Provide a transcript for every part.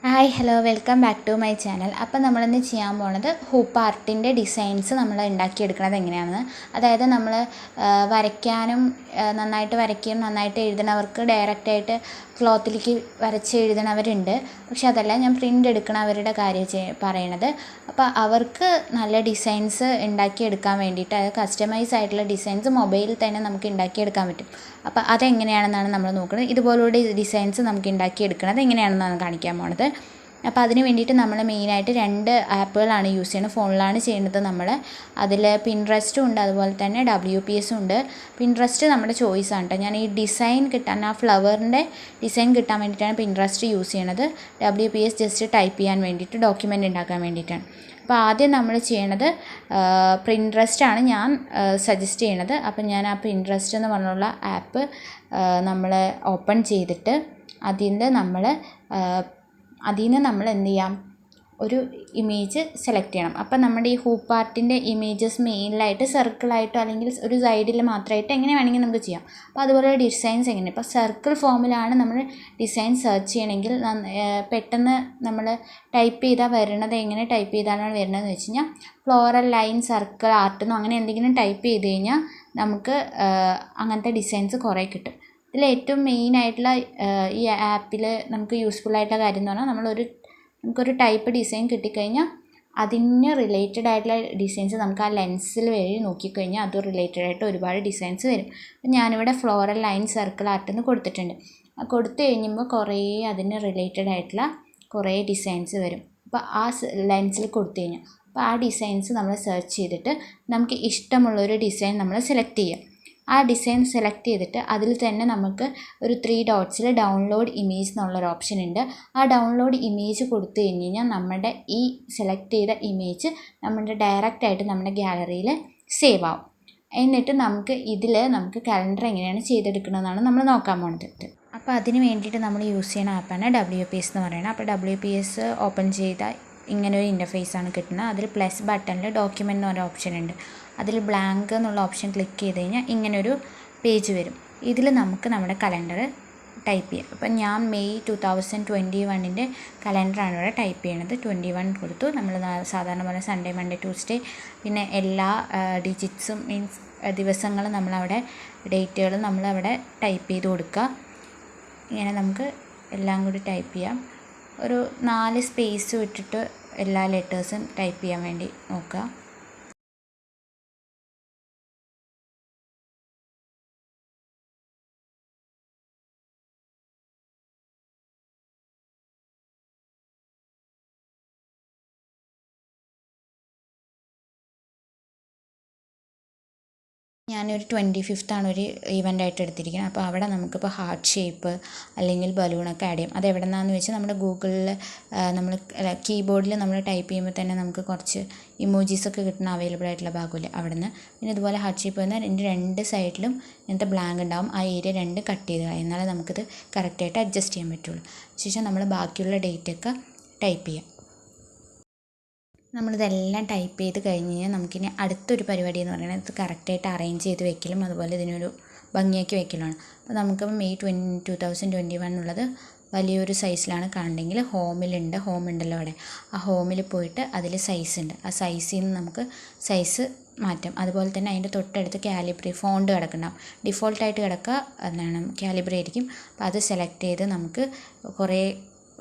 Hi hello welcome back to my channel. അപ്പോൾ നമ്മളിന്ന് ചെയ്യാൻ പോണത് ഹൂപ്പ് ആർട്ടിൻ്റെ ഡിസൈൻസ് നമ്മൾ ഉണ്ടാക്കിയെടുക്കുന്നത് എങ്ങനെയാണെന്ന്. അതായത് നമ്മൾ വരയ്ക്കാനും നന്നായിട്ട് വരയ്ക്കുകയും നന്നായിട്ട് എഴുതണവർക്ക് ഡയറക്റ്റായിട്ട് ക്ലോത്തിലേക്ക് വരച്ച് എഴുതണവരുണ്ട്. പക്ഷെ അതല്ല, ഞാൻ പ്രിൻ്റ് എടുക്കണവരുടെ കാര്യം പറയണത്. അപ്പോൾ അവർക്ക് നല്ല ഡിസൈൻസ് ഉണ്ടാക്കിയെടുക്കാൻ വേണ്ടിയിട്ട്, അത് കസ്റ്റമൈസ് ആയിട്ടുള്ള ഡിസൈൻസ് മൊബൈലിൽ തന്നെ നമുക്ക് ഉണ്ടാക്കിയെടുക്കാൻ പറ്റും. അപ്പോൾ അതെങ്ങനെയാണെന്നാണ് നമ്മൾ നോക്കുന്നത്. ഇതുപോലുള്ള ഡിസൈൻസ് നമുക്ക് ഉണ്ടാക്കിയെടുക്കുന്നത് എങ്ങനെയാണെന്നാണ് കാണിക്കാൻ പോണത്. അപ്പോൾ അതിന് വേണ്ടിയിട്ട് നമ്മൾ മെയിനായിട്ട് 2 ആപ്പുകളാണ് യൂസ് ചെയ്യുന്നത്. ഫോണിലാണ് ചെയ്യുന്നത് നമ്മൾ. അതിൽ പിൻട്രസ്റ്റും ഉണ്ട്, അതുപോലെ തന്നെ WPSും ഉണ്ട്. പിൻട്രസ്റ്റ് നമ്മുടെ ചോയ്സാണ് കേട്ടോ. ഞാൻ ഈ ഡിസൈൻ കിട്ടാൻ, ആ ഫ്ലവറിൻ്റെ ഡിസൈൻ കിട്ടാൻ വേണ്ടിയിട്ടാണ് പിൻട്രസ്റ്റ് യൂസ് ചെയ്യണത്. WPS ജസ്റ്റ് ടൈപ്പ് ചെയ്യാൻ വേണ്ടിയിട്ട്, ഡോക്യുമെൻ്റ് ഉണ്ടാക്കാൻ വേണ്ടിയിട്ടാണ്. അപ്പോൾ ആദ്യം നമ്മൾ ചെയ്യണത് പിൻട്രസ്റ്റാണ് ഞാൻ സജസ്റ്റ് ചെയ്യണത്. അപ്പം ഞാൻ ആ പിൻട്രസ്റ്റ് എന്ന് പറഞ്ഞുള്ള ആപ്പ് നമ്മൾ ഓപ്പൺ ചെയ്തിട്ട് അതിൽ നിന്ന് നമ്മൾ എന്ത് ചെയ്യാം, ഒരു ഇമേജ് സെലക്ട് ചെയ്യണം. അപ്പം നമ്മുടെ ഈ ഹൂപ്പ് ആർട്ടിൻ്റെ ഇമേജസ് മെയിനിലായിട്ട് സർക്കിളായിട്ടോ അല്ലെങ്കിൽ ഒരു സൈഡിൽ മാത്രമായിട്ട് എങ്ങനെ വേണമെങ്കിൽ നമുക്ക് ചെയ്യാം. അപ്പോൾ അതുപോലെ ഡിസൈൻസ് എങ്ങനെ, ഇപ്പോൾ സർക്കിൾ ഫോമിലാണ് നമ്മൾ ഡിസൈൻ സെർച്ച് ചെയ്യണമെങ്കിൽ പെട്ടെന്ന് നമ്മൾ ടൈപ്പ് ചെയ്താൽ വരുന്നത്, എങ്ങനെ ടൈപ്പ് ചെയ്താലാണ് വരുന്നതെന്ന് വെച്ച് കഴിഞ്ഞാൽ ഫ്ലോറൽ ലൈൻ സർക്കിൾ ആർട്ടെന്നോ അങ്ങനെ എന്തെങ്കിലും ടൈപ്പ് ചെയ്ത് കഴിഞ്ഞാൽ നമുക്ക് അങ്ങനത്തെ ഡിസൈൻസ് കുറേ കിട്ടും. ഇതിൽ ഏറ്റവും മെയിനായിട്ടുള്ള ഈ ആപ്പിൽ നമുക്ക് യൂസ്ഫുള്ളായിട്ടുള്ള കാര്യം എന്ന് പറഞ്ഞാൽ നമുക്കൊരു ടൈപ്പ് ഡിസൈൻ കിട്ടിക്കഴിഞ്ഞാൽ അതിന് റിലേറ്റഡ് ആയിട്ടുള്ള ഡിസൈൻസ് നമുക്ക് ആ ലെൻസിൽ വഴി നോക്കിക്കഴിഞ്ഞാൽ അത് റിലേറ്റഡ് ആയിട്ട് ഒരുപാട് ഡിസൈൻസ് വരും. അപ്പം ഞാനിവിടെ ഫ്ലോറൽ ലൈൻ സർക്കിൾ ആർട്ടെന്ന് കൊടുത്തിട്ടുണ്ട്. കൊടുത്തു കഴിയുമ്പോൾ കുറേ അതിന് റിലേറ്റഡ് ആയിട്ടുള്ള കുറേ ഡിസൈൻസ് വരും. അപ്പോൾ ആ ലെൻസിൽ കൊടുത്തു കഴിഞ്ഞാൽ അപ്പോൾ ആ ഡിസൈൻസ് നമ്മൾ സെർച്ച് ചെയ്തിട്ട് നമുക്ക് ഇഷ്ടമുള്ളൊരു ഡിസൈൻ നമ്മൾ സെലക്ട് ചെയ്യാം. ആ ഡിസൈൻ സെലക്ട് ചെയ്തിട്ട് അതിൽ തന്നെ നമുക്ക് ഒരു 3 ഡോട്ട്സിൽ ഡൗൺലോഡ് ഇമേജ് എന്നുള്ളൊരു ഓപ്ഷൻ ഉണ്ട്. ആ ഡൗൺലോഡ് ഇമേജ് കൊടുത്തു കഴിഞ്ഞ് കഴിഞ്ഞാൽ നമ്മുടെ ഈ സെലക്ട് ചെയ്ത ഇമേജ് നമ്മുടെ ഡയറക്റ്റായിട്ട് നമ്മുടെ ഗാലറിയിൽ സേവ് ആവും. എന്നിട്ട് നമുക്ക് കലണ്ടർ എങ്ങനെയാണ് ചെയ്തെടുക്കുന്നതെന്നാണ് നമ്മൾ നോക്കാൻ പോകുന്നത്. അപ്പോൾ അതിന് വേണ്ടിയിട്ട് നമ്മൾ യൂസ് ചെയ്യുന്ന ആപ്പാണ് WPS എന്ന് പറയുന്നത്. അപ്പോൾ WPS ഓപ്പൺ ചെയ്താൽ ഇങ്ങനെ ഒരു ഇൻ്റർഫേസാണ് കിട്ടുന്നത്. അതിൽ പ്ലസ് ബട്ടണിൽ ഡോക്യുമെൻ്റ് എന്നൊരു ഓപ്ഷൻ ഉണ്ട്. അതിൽ ബ്ലാങ്ക് എന്നുള്ള ഓപ്ഷൻ ക്ലിക്ക് ചെയ്ത് കഴിഞ്ഞാൽ ഇങ്ങനൊരു പേജ് വരും. ഇതിൽ നമുക്ക് നമ്മുടെ കലണ്ടർ ടൈപ്പ് ചെയ്യാം. അപ്പം ഞാൻ മെയ് 2021 കലണ്ടറാണ് ഇവിടെ ടൈപ്പ് ചെയ്യണത്. 21 കൊടുത്തു. നമ്മൾ സാധാരണ പോലെ സൺഡേ, മൺഡേ, ട്യൂസ്ഡേ, പിന്നെ എല്ലാ ഡിജിറ്റ്സും മീൻസ് ദിവസങ്ങളും നമ്മളവിടെ ഡേറ്റുകളും നമ്മളവിടെ ടൈപ്പ് ചെയ്ത് കൊടുക്കുക. ഇങ്ങനെ നമുക്ക് എല്ലാം കൂടി ടൈപ്പ് ചെയ്യാം. ഒരു 4 സ്പേസ് വിട്ടിട്ട് എല്ലാ ലെറ്റേഴ്സും ടൈപ്പ് ചെയ്യാൻ വേണ്ടി നോക്കുക. ഞാനൊരു 25th ഒരു ഈവൻ്റായിട്ട് എടുത്തിരിക്കുന്നത്. അപ്പോൾ അവിടെ നമുക്കിപ്പോൾ ഹാർട്ട് ഷേപ്പ് അല്ലെങ്കിൽ ബലൂണൊക്കെ ആഡ് ചെയ്യും. അത് എവിടെ നിന്നാണെന്ന് വെച്ചാൽ നമ്മുടെ ഗൂഗിളിൽ നമ്മൾ കീബോർഡിൽ നമ്മൾ ടൈപ്പ് ചെയ്യുമ്പോൾ തന്നെ നമുക്ക് കുറച്ച് ഇമോജീസൊക്കെ കിട്ടുന്ന അവൈലബിൾ ആയിട്ടുള്ള ഭാഗമില്ല അവിടെ നിന്ന്. പിന്നെ ഇതുപോലെ ഹാർട്ട് ഷേപ്പ് വന്നാൽ 2 സൈഡിലും ഇങ്ങനത്തെ ബ്ലാങ്ക് ഉണ്ടാവും. ആ ഏരിയ 2 കട്ട് ചെയ്ത് കളയാം. എന്നാലേ നമുക്കിത് കറക്റ്റായിട്ട് അഡ്ജസ്റ്റ് ചെയ്യാൻ പറ്റുള്ളൂ. ശേഷം നമ്മൾ ബാക്കിയുള്ള ഡേറ്റൊക്കെ ടൈപ്പ് ചെയ്യാം. നമ്മളിതെല്ലാം ടൈപ്പ് ചെയ്ത് കഴിഞ്ഞ് കഴിഞ്ഞാൽ നമുക്കിനി അടുത്തൊരു പരിപാടി എന്ന് പറയുന്നത് ഇത് കറക്റ്റായിട്ട് അറേഞ്ച് ചെയ്ത് വെക്കലും അതുപോലെ ഇതിനൊരു ഭംഗിയാക്കി വെക്കലുമാണ്. അപ്പോൾ നമുക്ക് മെയ് 2021 എന്നുള്ളത് വലിയൊരു സൈസിലാണ് കാണണമെങ്കിൽ ഹോം ഉണ്ടല്ലോ അവിടെ. ആ ഹോമിൽ പോയിട്ട് അതിൽ സൈസ് ഉണ്ട്. ആ സൈസിൽ നിന്ന് നമുക്ക് സൈസ് മാറ്റാം. അതുപോലെ തന്നെ അതിൻ്റെ തൊട്ടടുത്ത് കാലിബ്രി ഫോണ്ട് കിടക്കുന്നുണ്ടാവും. ഡിഫോൾട്ടായിട്ട് കിടക്കുക എന്താണ് കാലിബ്രി ആയിരിക്കും. അപ്പോൾ അത് സെലക്ട് ചെയ്ത് നമുക്ക് കുറേ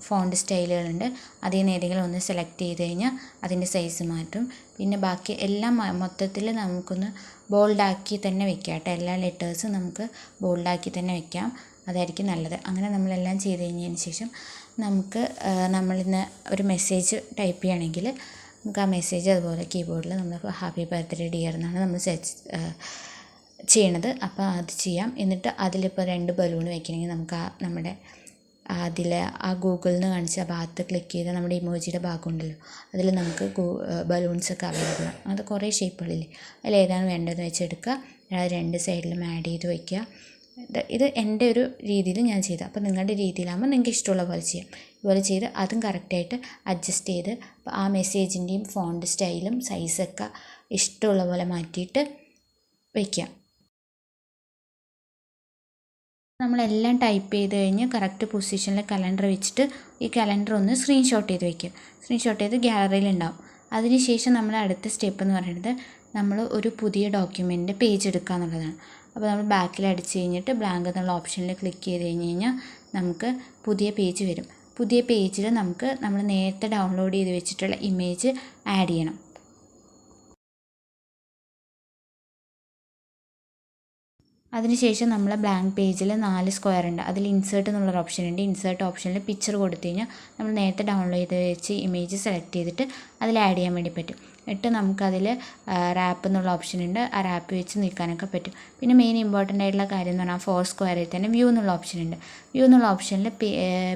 ഫോണ്ട് സ്റ്റൈലുകളുണ്ട്. അതിൽ നിന്ന് ഏതെങ്കിലും ഒന്ന് സെലക്ട് ചെയ്ത് കഴിഞ്ഞാൽ അതിൻ്റെ സൈസ് മാറ്റും. പിന്നെ ബാക്കി എല്ലാം മൊത്തത്തിൽ നമുക്കൊന്ന് ബോൾഡാക്കി തന്നെ വെക്കാം കേട്ടോ. എല്ലാ ലെറ്റേഴ്സും നമുക്ക് ബോൾഡാക്കി തന്നെ വെക്കാം. അതായിരിക്കും നല്ലത്. അങ്ങനെ നമ്മളെല്ലാം ചെയ്ത് കഴിഞ്ഞതിന് ശേഷം നമ്മളിന്ന് ഒരു മെസ്സേജ് ടൈപ്പ് ചെയ്യണമെങ്കിൽ നമുക്ക് ആ മെസ്സേജ് അതുപോലെ കീബോർഡിൽ നമ്മൾ ഹാപ്പി ബർത്ത്ഡേ ഡിയർ എന്നാണ് നമ്മൾ ചെയ്യണത്. അപ്പോൾ അത് ചെയ്യാം. എന്നിട്ട് അതിലിപ്പോൾ 2 ബലൂൺ വയ്ക്കണമെങ്കിൽ നമുക്ക് നമ്മുടെ ആ ഗൂഗിളിൽ നിന്ന് കാണിച്ച ഭാഗത്ത് ക്ലിക്ക് ചെയ്താൽ നമ്മുടെ ഇമോജിയുടെ ഭാഗം ഉണ്ടല്ലോ, അതിൽ നമുക്ക് ബലൂൺസൊക്കെ അവൈലബിൾ ആണ്. അത് കുറേ ഷേപ്പുകളില്ലേ, അതിലേതാണ് വേണ്ടതെന്ന് വെച്ചെടുക്കുക. 2 സൈഡിലും ആഡ് ചെയ്ത് വയ്ക്കുക. ഇത് എൻ്റെ ഒരു രീതിയിൽ ഞാൻ ചെയ്തത്. അപ്പോൾ നിങ്ങളുടെ രീതിയിലാകുമ്പോൾ നിങ്ങൾക്ക് ഇഷ്ടമുള്ള പോലെ ചെയ്യാം. ഇതുപോലെ ചെയ്ത് അതും കറക്റ്റായിട്ട് അഡ്ജസ്റ്റ് ചെയ്ത് ആ മെസ്സേജിൻ്റെയും ഫോണ്ട് സ്റ്റൈലും സൈസൊക്കെ ഇഷ്ടമുള്ള പോലെ മാറ്റിയിട്ട് വയ്ക്കുക. നമ്മളെല്ലാം ടൈപ്പ് ചെയ്ത് കഴിഞ്ഞ് കറക്റ്റ് പൊസിഷനിൽ കലണ്ടർ വെച്ചിട്ട് ഈ കലണ്ടർ ഒന്ന് സ്ക്രീൻഷോട്ട് ചെയ്ത് വയ്ക്കുക. സ്ക്രീൻഷോട്ട് ചെയ്ത് ഗ്യാലറിയിൽ ഉണ്ടാവും. അതിനുശേഷം നമ്മൾ അടുത്ത സ്റ്റെപ്പ് എന്ന് പറയുന്നത് നമ്മൾ ഒരു പുതിയ ഡോക്യുമെൻറ്റിൻ്റെ പേജ് എടുക്കുക എന്നുള്ളതാണ്. അപ്പോൾ നമ്മൾ ബാക്കിൽ അടിച്ച് കഴിഞ്ഞിട്ട് ബ്ലാങ്ക് എന്നുള്ള ഓപ്ഷനിൽ ക്ലിക്ക് ചെയ്ത് കഴിഞ്ഞ് കഴിഞ്ഞാൽ നമുക്ക് പുതിയ പേജ് വരും. പുതിയ പേജിൽ നമ്മൾ നേരത്തെ ഡൗൺലോഡ് ചെയ്ത് വെച്ചിട്ടുള്ള ഇമേജ് ആഡ് ചെയ്യണം. അതിനുശേഷം നമ്മൾ ബ്ലാങ്ക് പേജിൽ 4 സ്ക്വയർ ഉണ്ട്, അതിൽ ഇൻസേർട്ട് എന്നുള്ളൊരു ഓപ്ഷൻ ഉണ്ട്. ഇൻസേർട്ട് ഓപ്ഷനിൽ പിക്ചർ കൊടുത്തു കഴിഞ്ഞാൽ നമ്മൾ നേരത്തെ ഡൗൺലോഡ് ചെയ്ത് വെച്ച് ഇമേജ് സെലക്ട് ചെയ്തിട്ട് അതിൽ ആഡ് ചെയ്യാൻ വേണ്ടി പറ്റും. എന്നിട്ട് നമുക്കതിൽ റാപ്പ് എന്നുള്ള ഓപ്ഷൻ ഉണ്ട്, ആ റാപ്പ് വെച്ച് നീക്കാനൊക്കെ പറ്റും. പിന്നെ മെയിൻ ഇമ്പോർട്ടൻ്റ് ആയിട്ടുള്ള കാര്യം എന്ന് പറഞ്ഞാൽ 4 സ്ക്വയറിൽ തന്നെ വ്യൂ എന്നുള്ള ഓപ്ഷൻ ഉണ്ട്. വ്യൂ എന്നുള്ള ഓപ്ഷനിൽ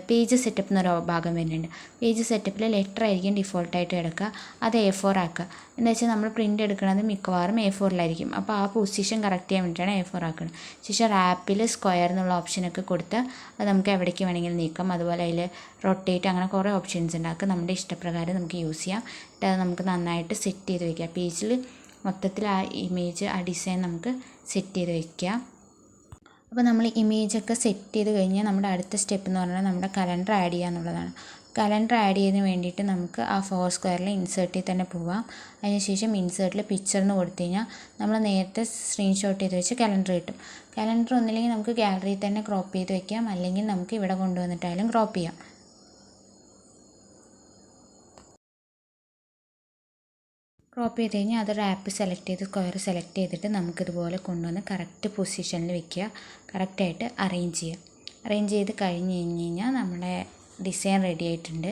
പേജ് സെറ്റപ്പ് എന്നൊരു ഭാഗം വരുന്നുണ്ട്. പേജ് സെറ്റപ്പിൽ ലെറ്റർ ആയിരിക്കും ഡിഫോൾട്ടായിട്ട് കിടക്കുക, അത് A4 ആക്കുക. എന്താ വെച്ചാൽ നമ്മൾ പ്രിൻ്റ് എടുക്കുന്നത് മിക്കവാറും A4-ലായിരിക്കും. അപ്പോൾ ആ പൊസിഷൻ കറക്റ്റ് ചെയ്യാൻ വേണ്ടിയിട്ടാണ് A4 ആക്കുന്നത്. ശേഷം റാപ്പിൽ സ്ക്വയർ എന്നുള്ള ഓപ്ഷനൊക്കെ കൊടുത്ത് അത് നമുക്ക് എവിടേക്ക് വേണമെങ്കിലും നീക്കാം. അതുപോലെ അതിൽ റൊട്ടേറ്റ്, അങ്ങനെ കുറേ ഓപ്ഷൻസ് ഉണ്ട്. അതൊക്കെ നമ്മുടെ ഇഷ്ടപ്രകാരം നമുക്ക് യൂസ് ചെയ്യാം. എന്നിട്ട് അത് നമുക്ക് നന്നായിട്ട് സെറ്റ് ചെയ്ത് വയ്ക്കുക. പേജിൽ മൊത്തത്തിൽ ആ ഇമേജ്, ആ ഡിസൈൻ നമുക്ക് സെറ്റ് ചെയ്ത് വയ്ക്കുക. അപ്പോൾ നമ്മൾ ഇമേജൊക്കെ സെറ്റ് ചെയ്ത് കഴിഞ്ഞാൽ നമ്മുടെ അടുത്ത സ്റ്റെപ്പ് എന്ന് പറഞ്ഞാൽ നമ്മുടെ കലണ്ടർ ആഡ് ചെയ്യുക എന്നുള്ളതാണ്. കലണ്ടർ ആഡ് ചെയ്യുന്നതിന് വേണ്ടിയിട്ട് നമുക്ക് ആ 4 സ്ക്വയറിൽ ഇൻസേർട്ടിൽ തന്നെ പോവാം. അതിനുശേഷം ഇൻസേർട്ടിൽ പിക്ചർ എന്ന് കൊടുത്തു കഴിഞ്ഞാൽ നമ്മൾ നേരത്തെ സ്ക്രീൻഷോട്ട് ചെയ്ത് വെച്ച് കലണ്ടർ കിട്ടും. കലണ്ടർ ഒന്നില്ലെങ്കിൽ നമുക്ക് ഗാലറിയിൽ തന്നെ ക്രോപ്പ് ചെയ്ത് വെക്കാം, അല്ലെങ്കിൽ നമുക്ക് ഇവിടെ കൊണ്ടുവന്നിട്ടായാലും ക്രോപ്പ് ചെയ്യാം. ക്രോപ്പ് ചെയ്ത് കഴിഞ്ഞാൽ അതൊരു ആപ്പ് സെലക്ട് ചെയ്ത് സ്ക്വയർ സെലക്ട് ചെയ്തിട്ട് നമുക്കിതുപോലെ കൊണ്ടുവന്ന് കറക്റ്റ് പൊസിഷനിൽ വെക്കുക. കറക്റ്റായിട്ട് അറേഞ്ച് ചെയ്യുക. അറേഞ്ച് ചെയ്ത് കഴിഞ്ഞ് കഴിഞ്ഞാൽ നമ്മുടെ ഡിസൈൻ റെഡി ആയിട്ടുണ്ട്.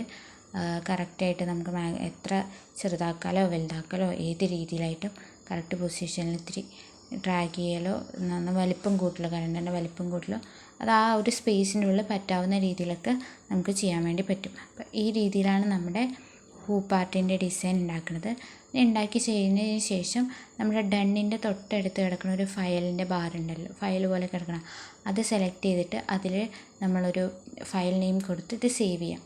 കറക്റ്റായിട്ട് നമുക്ക് എത്ര ചെറുതാക്കാലോ വലുതാക്കാലോ ഏത് രീതിയിലായിട്ടും കറക്റ്റ് പൊസിഷനിൽ ഇത്തിരി ഡ്രാഗ് ചെയ്യലോ വലിപ്പം കൂട്ടലോ, കലണ്ടറിൻ്റെ വലിപ്പം കൂട്ടലോ, അത് ആ ഒരു സ്പേസിൻ്റെ ഉള്ളിൽ പറ്റാവുന്ന രീതിയിലൊക്കെ നമുക്ക് ചെയ്യാൻ വേണ്ടി പറ്റും. അപ്പോൾ ഈ രീതിയിലാണ് നമ്മുടെ പൂപ്പാർട്ടിൻ്റെ ഡിസൈൻ ഉണ്ടാക്കുന്നത്. ഉണ്ടാക്കി ചെയ്യുന്നതിന് ശേഷം നമ്മുടെ ഡണ്ണിൻ്റെ തൊട്ടടുത്ത് കിടക്കുന്ന ഒരു ഫയലിൻ്റെ ബാർ ഉണ്ടല്ലോ, ഫയൽ പോലെ കിടക്കണം, അത് സെലക്ട് ചെയ്തിട്ട് അതിൽ നമ്മളൊരു ഫയൽ നെയിം കൊടുത്ത് ഇത് സേവ് ചെയ്യാം.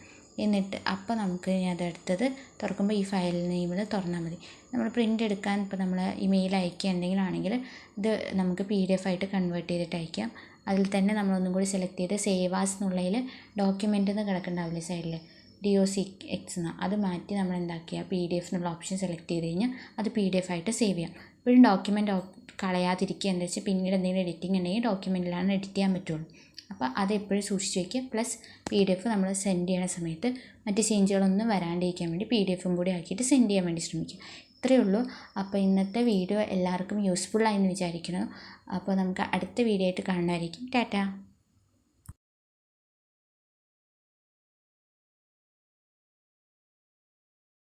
എന്നിട്ട് അപ്പോൾ നമുക്ക് അതെടുത്തത് തുറക്കുമ്പോൾ ഈ ഫയൽ നെയിമിൽ തുറന്നാൽ മതി. നമ്മൾ പ്രിൻ്റ് എടുക്കാൻ ഇപ്പോൾ നമ്മൾ ഇമെയിൽ അയക്കുക എന്തെങ്കിലും ആണെങ്കിൽ ഇത് നമുക്ക് PDF ആയിട്ട് കൺവേർട്ട് ചെയ്തിട്ട് അയക്കാം. അതിൽ തന്നെ നമ്മളൊന്നും കൂടി സെലക്ട് ചെയ്ത് സേവ് ആസ് എന്നുള്ളതിൽ ഡോക്യുമെൻ്റ് എന്ന് കിടക്കുന്നുണ്ടാവില്ലേ സൈഡിൽ, DOCX എന്ന്, അത് മാറ്റി നമ്മൾ എന്താക്കിയാൽ PDF എന്നുള്ള ഓപ്ഷൻ സെലക്ട് ചെയ്ത് കഴിഞ്ഞാൽ അത് PDF ആയിട്ട് സേവ് ചെയ്യാം. ഇപ്പോഴും ഡോക്യുമെൻ്റ് കളയാതിരിക്കുക. എന്താ വെച്ചാൽ പിന്നീട് എന്തെങ്കിലും എഡിറ്റിംഗ് ഉണ്ടെങ്കിൽ ഡോക്യുമെൻറ്റിലാണ് എഡിറ്റ് ചെയ്യാൻ പറ്റുള്ളൂ. അപ്പോൾ അത് എപ്പോഴും സൂക്ഷിച്ച് വയ്ക്കുക. പ്ലസ് PDF നമ്മൾ സെൻഡ് ചെയ്യുന്ന സമയത്ത് മറ്റ് ചേഞ്ചുകളൊന്നും വരാണ്ടിരിക്കാൻ വേണ്ടി PDFും കൂടി ആക്കിയിട്ട് സെൻഡ് ചെയ്യാൻ വേണ്ടി ശ്രമിക്കുക. ഇത്രയേ ഉള്ളൂ. അപ്പോൾ ഇന്നത്തെ വീഡിയോ എല്ലാവർക്കും യൂസ്ഫുള്ളായെന്ന് വിചാരിക്കുന്നു. അപ്പോൾ നമുക്ക് അടുത്ത വീഡിയോ ആയിട്ട് കാണുന്നതായിരിക്കും. ടാറ്റാ.